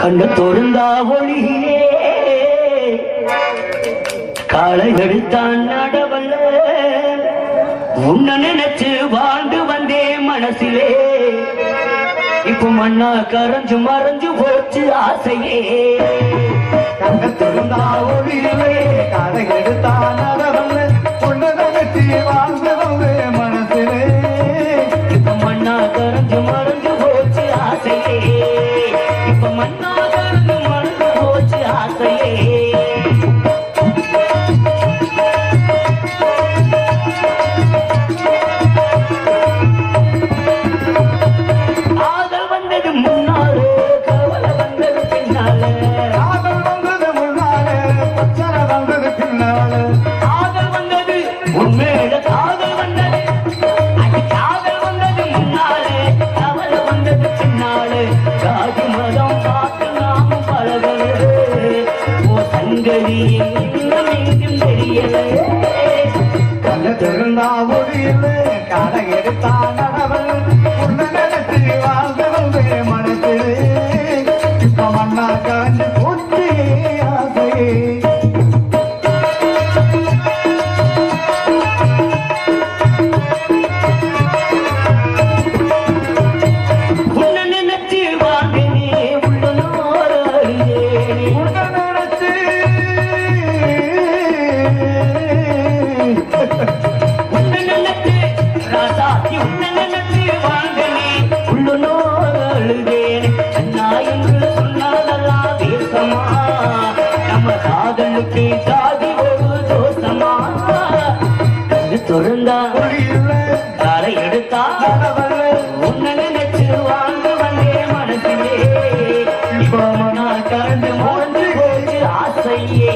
கண்ணு தொழுந்தா ஒளியே காலை எடுத்தான் நடவல்ல உன்ன நினைச்சு வாழ்ந்து வந்தே மனசிலே இப்ப மண்ணா கரைஞ்சு மறைஞ்சு போச்சு ஆசையே கண்ணு தொழுந்தா ஒளியே காலை எடுத்தான் நடவல்ல உன்ன நினைச்சு வாழ்ந்து வந்தே மனசிலே இப்ப மண்ணா கரைஞ்சு மறைஞ்சு போச்சு ஆசையே இப்ப மண்ணா கரைஞ்சு மறைஞ்சு போச்சு ஆசையே கண்ணு திறந்தா ஒளியில் காலை எடுத்தான் நடவல் உன்ன நினைச்சு வாழ்ந்து வந்தே மனசிலே இப்ப மண்ணா காஞ்சி போச்சு ஆசையே தொழுந்தா காலை எடுத்தா உன்ன நினைச்சு வாழ்ந்து வந்தே மனசிலே இப்போ மனா கரண்டு மறந்து போச்சு ஆசையே